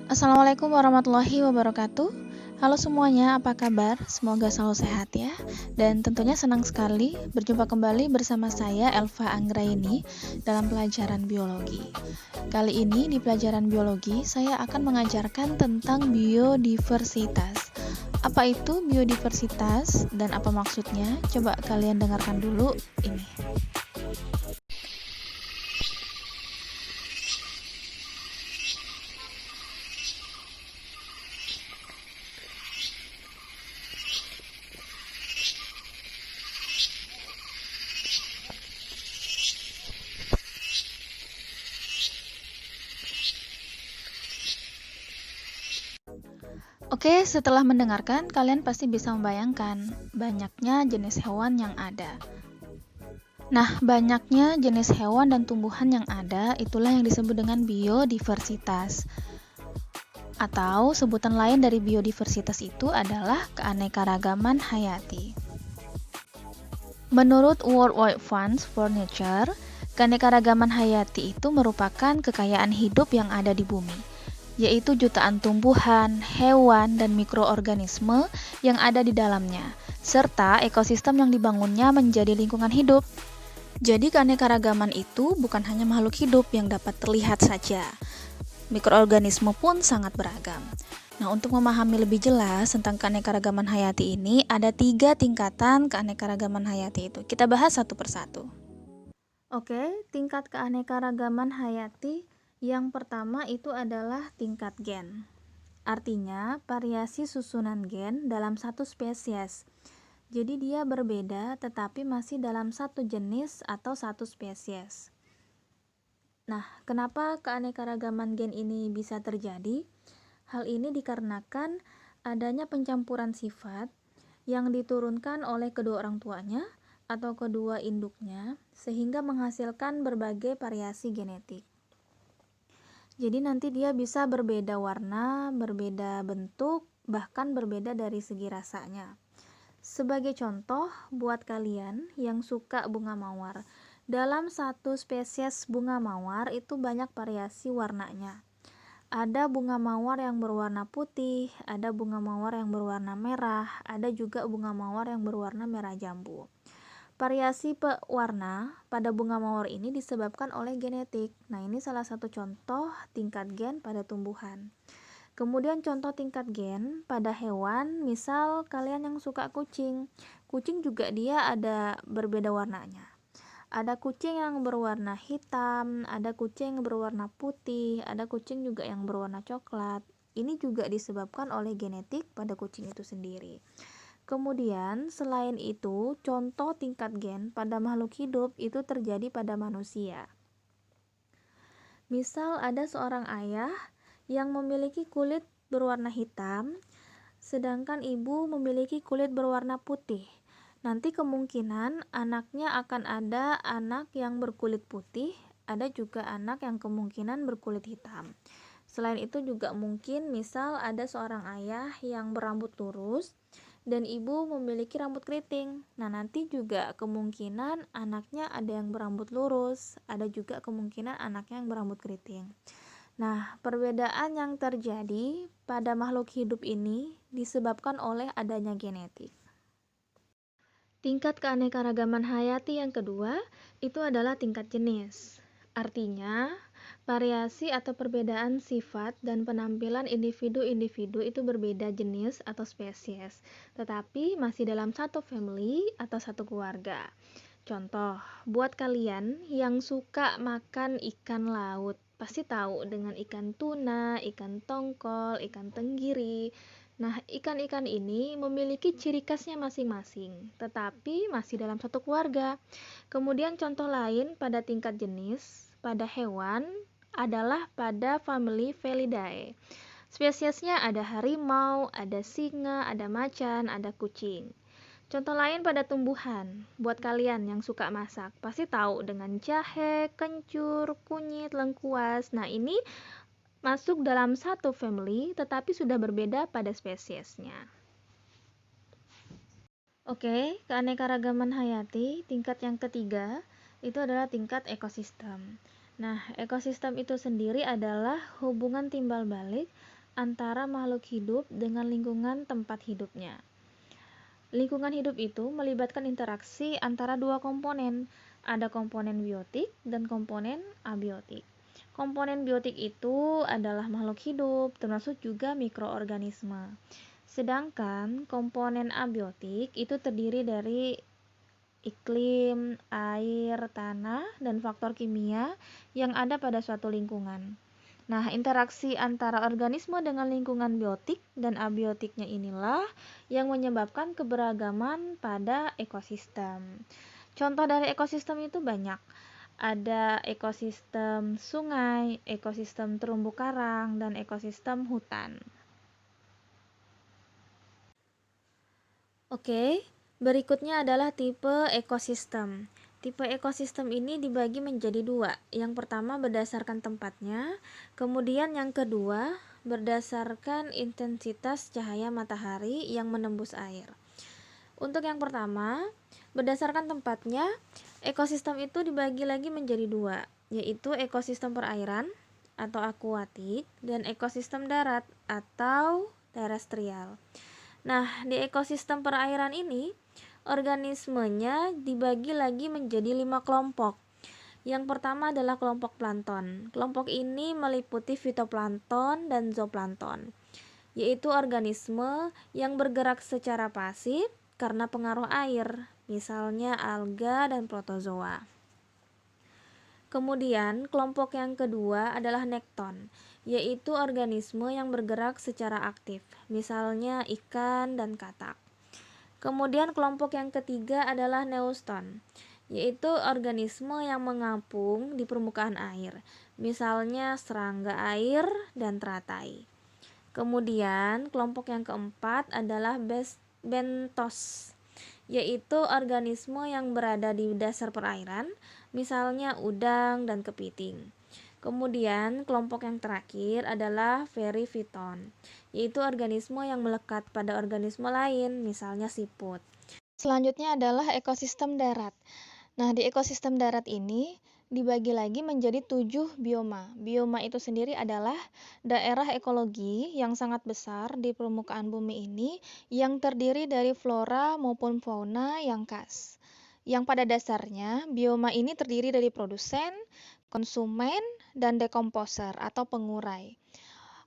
Assalamualaikum warahmatullahi wabarakatuh. Halo semuanya, apa kabar? Semoga selalu sehat ya. Dan tentunya senang sekali berjumpa kembali bersama saya Elva Anggraini dalam pelajaran biologi. Kali ini di pelajaran biologi saya akan mengajarkan tentang biodiversitas. Apa itu biodiversitas dan apa maksudnya? Coba kalian dengarkan dulu ini. Oke, setelah mendengarkan, kalian pasti bisa membayangkan banyaknya jenis hewan yang ada. Nah, banyaknya jenis hewan dan tumbuhan yang ada, itulah yang disebut dengan biodiversitas. Atau sebutan lain dari biodiversitas itu adalah keanekaragaman hayati. Menurut World Wide Fund for Nature, keanekaragaman hayati itu merupakan kekayaan hidup yang ada di bumi, yaitu jutaan tumbuhan, hewan, dan mikroorganisme yang ada di dalamnya, serta ekosistem yang dibangunnya menjadi lingkungan hidup. Jadi keanekaragaman itu bukan hanya makhluk hidup yang dapat terlihat saja. Mikroorganisme pun sangat beragam. Nah, untuk memahami lebih jelas tentang keanekaragaman hayati ini, ada 3 tingkatan keanekaragaman hayati itu. Kita bahas satu persatu. Oke, tingkat keanekaragaman hayati yang pertama itu adalah tingkat gen. Artinya, variasi susunan gen dalam satu spesies. Jadi dia berbeda tetapi masih dalam satu jenis atau satu spesies. Nah, kenapa keanekaragaman gen ini bisa terjadi? Hal ini dikarenakan adanya pencampuran sifat yang diturunkan oleh kedua orang tuanya atau kedua induknya sehingga menghasilkan berbagai variasi genetik. Jadi nanti dia bisa berbeda warna, berbeda bentuk, bahkan berbeda dari segi rasanya. Sebagai contoh, buat kalian yang suka bunga mawar, dalam satu spesies bunga mawar itu banyak variasi warnanya. Ada bunga mawar yang berwarna putih, ada bunga mawar yang berwarna merah, ada juga bunga mawar yang berwarna merah jambu. Variasi warna pada bunga mawar ini disebabkan oleh genetik. Nah, ini salah satu contoh tingkat gen pada tumbuhan. Kemudian contoh tingkat gen pada hewan, misal kalian yang suka kucing. Kucing juga dia ada berbeda warnanya. Ada kucing yang berwarna hitam, ada kucing yang berwarna putih, ada kucing juga yang berwarna coklat. Ini juga disebabkan oleh genetik pada kucing itu sendiri. Kemudian selain itu, contoh tingkat gen pada makhluk hidup itu terjadi pada manusia. Misal ada seorang ayah yang memiliki kulit berwarna hitam, sedangkan ibu memiliki kulit berwarna putih. Nanti kemungkinan anaknya akan ada anak yang berkulit putih, ada juga anak yang kemungkinan berkulit hitam. Selain itu juga mungkin misal ada seorang ayah yang berambut lurus dan ibu memiliki rambut keriting. Nah, nanti juga kemungkinan anaknya ada yang berambut lurus, ada juga kemungkinan anaknya yang berambut keriting. Nah, perbedaan yang terjadi pada makhluk hidup ini disebabkan oleh adanya genetik. Tingkat keanekaragaman hayati yang kedua itu adalah tingkat jenis. Artinya, variasi atau perbedaan sifat dan penampilan individu-individu itu berbeda jenis atau spesies, tetapi masih dalam satu family atau satu keluarga. Contoh, buat kalian yang suka makan ikan laut, pasti tahu dengan ikan tuna, ikan tongkol, ikan tenggiri. Nah, ikan-ikan ini memiliki ciri khasnya masing-masing, tetapi masih dalam satu keluarga. Kemudian contoh lain pada tingkat jenis, pada hewan adalah pada family Felidae. Spesiesnya ada harimau, ada singa, ada macan, ada kucing. Contoh lain pada tumbuhan, buat kalian yang suka masak, pasti tahu dengan jahe, kencur, kunyit, lengkuas. Nah, ini masuk dalam satu family, tetapi sudah berbeda pada spesiesnya. Oke, keanekaragaman hayati, tingkat yang ketiga, itu adalah tingkat ekosistem. Nah, ekosistem itu sendiri adalah hubungan timbal balik antara makhluk hidup dengan lingkungan tempat hidupnya. Lingkungan hidup itu melibatkan interaksi antara dua komponen. Ada komponen biotik dan komponen abiotik. Komponen biotik itu adalah makhluk hidup, termasuk juga mikroorganisme. Sedangkan komponen abiotik itu terdiri dari iklim, air, tanah, dan faktor kimia yang ada pada suatu lingkungan. Nah, interaksi antara organisme dengan lingkungan biotik dan abiotiknya inilah yang menyebabkan keberagaman pada ekosistem. Contoh dari ekosistem itu banyak. Ada ekosistem sungai, ekosistem terumbu karang, dan ekosistem hutan. Oke, berikutnya adalah tipe ekosistem. Tipe ekosistem ini dibagi menjadi dua. Yang pertama berdasarkan tempatnya, kemudian yang kedua berdasarkan intensitas cahaya matahari yang menembus air. Untuk yang pertama, berdasarkan tempatnya, ekosistem itu dibagi lagi menjadi dua, yaitu ekosistem perairan atau akuatik dan ekosistem darat atau terestrial. Nah, di ekosistem perairan ini, organismenya dibagi lagi menjadi 5 kelompok. Yang pertama adalah kelompok plankton. Kelompok ini meliputi fitoplankton dan zooplankton, yaitu organisme yang bergerak secara pasif karena pengaruh air, misalnya alga dan protozoa. Kemudian, kelompok yang kedua adalah nekton, yaitu organisme yang bergerak secara aktif, misalnya ikan dan katak. Kemudian kelompok yang ketiga adalah neuston, yaitu organisme yang mengapung di permukaan air, misalnya serangga air dan teratai. Kemudian kelompok yang keempat adalah bentos, yaitu organisme yang berada di dasar perairan, misalnya udang dan kepiting. Kemudian kelompok yang terakhir adalah perifiton, yaitu organisme yang melekat pada organisme lain, misalnya siput. Selanjutnya adalah ekosistem darat. Nah, di ekosistem darat ini dibagi lagi menjadi 7 bioma. Bioma itu sendiri adalah daerah ekologi yang sangat besar di permukaan bumi ini yang terdiri dari flora maupun fauna yang khas. Yang pada dasarnya, bioma ini terdiri dari produsen, konsumen, dan dekomposer atau pengurai.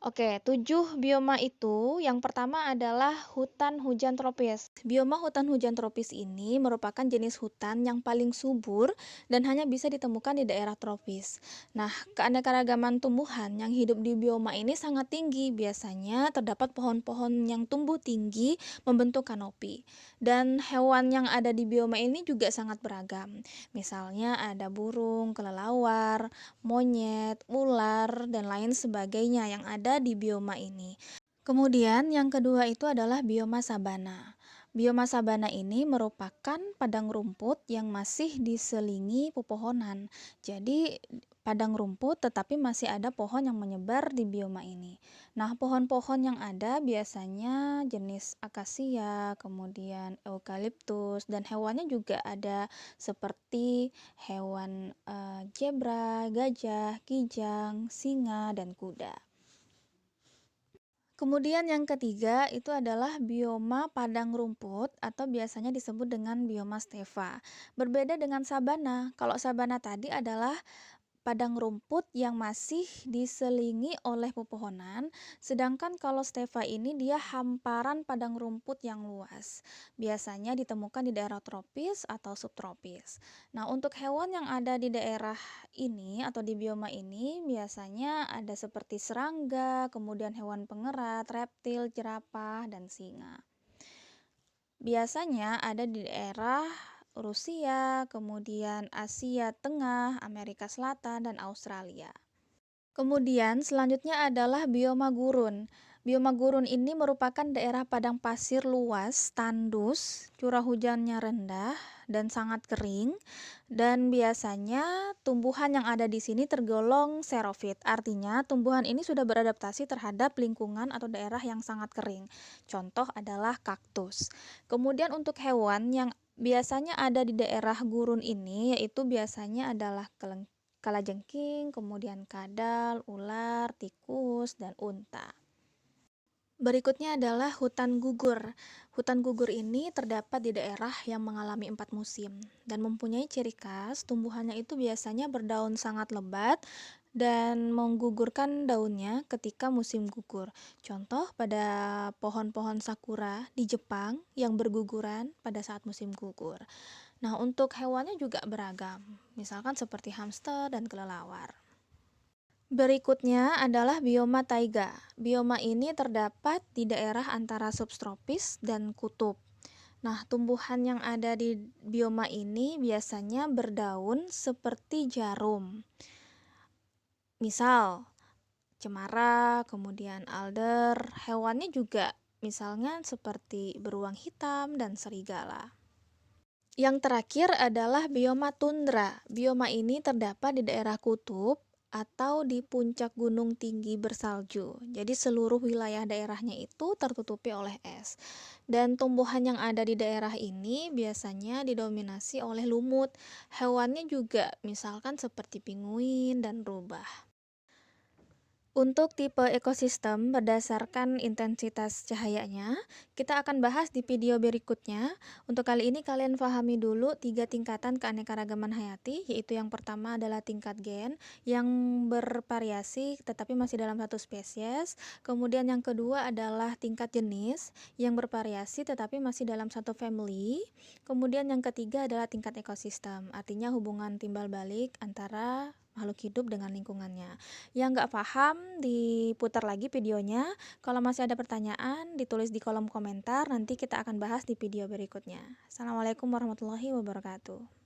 Oke, 7 bioma itu yang pertama adalah hutan hujan tropis. Bioma hutan hujan tropis ini merupakan jenis hutan yang paling subur dan hanya bisa ditemukan di daerah tropis. Nah, keanekaragaman tumbuhan yang hidup di bioma ini sangat tinggi. Biasanya terdapat pohon-pohon yang tumbuh tinggi membentuk kanopi. Dan hewan yang ada di bioma ini juga sangat beragam. Misalnya ada burung, kelelawar, monyet, ular, dan lain sebagainya yang ada di bioma ini. Kemudian yang kedua itu adalah bioma sabana. Bioma sabana ini merupakan padang rumput yang masih diselingi pepohonan. Jadi padang rumput tetapi masih ada pohon yang menyebar di bioma ini. Nah, pohon-pohon yang ada biasanya jenis akasia, kemudian eukaliptus, dan hewannya juga ada seperti hewan zebra, gajah, kijang, singa, dan kuda. Kemudian yang ketiga itu adalah bioma padang rumput atau biasanya disebut dengan bioma stepa. Berbeda dengan sabana. Kalau sabana tadi adalah padang rumput yang masih diselingi oleh pepohonan, sedangkan kalau stepa ini dia hamparan padang rumput yang luas. Biasanya ditemukan di daerah tropis atau subtropis. Nah, untuk hewan yang ada di daerah ini atau di bioma ini biasanya ada seperti serangga, kemudian hewan pengerat, reptil, jerapah, dan singa. Biasanya ada di daerah Rusia, kemudian Asia Tengah, Amerika Selatan, dan Australia. Kemudian selanjutnya adalah bioma gurun. Bioma gurun ini merupakan daerah padang pasir luas, tandus, curah hujannya rendah, dan sangat kering. Dan biasanya tumbuhan yang ada di sini tergolong xerofit. Artinya tumbuhan ini sudah beradaptasi terhadap lingkungan atau daerah yang sangat kering. Contoh adalah kaktus. Kemudian untuk hewan yang biasanya ada di daerah gurun ini yaitu biasanya adalah kalajengking, kemudian kadal, ular, tikus, dan unta. Berikutnya adalah hutan gugur. Hutan gugur ini terdapat di daerah yang mengalami 4 musim dan mempunyai ciri khas tumbuhannya itu biasanya berdaun sangat lebat dan menggugurkan daunnya ketika musim gugur. Contoh pada pohon-pohon sakura di Jepang yang berguguran pada saat musim gugur. Nah, untuk hewannya juga beragam, misalkan seperti hamster dan kelelawar. Berikutnya adalah bioma taiga. Bioma ini terdapat di daerah antara subtropis dan kutub. Nah, tumbuhan yang ada di bioma ini biasanya berdaun seperti jarum. Misal, cemara, kemudian alder, hewannya juga misalnya seperti beruang hitam dan serigala. Yang terakhir adalah bioma tundra. Bioma ini terdapat di daerah kutub atau di puncak gunung tinggi bersalju. Jadi seluruh wilayah daerahnya itu tertutupi oleh es. Dan tumbuhan yang ada di daerah ini biasanya didominasi oleh lumut. Hewannya juga misalkan seperti pinguin dan rubah. Untuk tipe ekosistem berdasarkan intensitas cahayanya, kita akan bahas di video berikutnya. Untuk kali ini kalian pahami dulu 3 tingkatan keanekaragaman hayati, yaitu yang pertama adalah tingkat gen yang bervariasi tetapi masih dalam satu spesies. Kemudian yang kedua adalah tingkat jenis yang bervariasi tetapi masih dalam satu family. Kemudian yang ketiga adalah tingkat ekosistem, artinya hubungan timbal balik antara makhluk hidup dengan lingkungannya. Yang nggak paham, diputar lagi videonya. Kalau masih ada pertanyaan, ditulis di kolom komentar. Nanti kita akan bahas di video berikutnya. Assalamualaikum warahmatullahi wabarakatuh.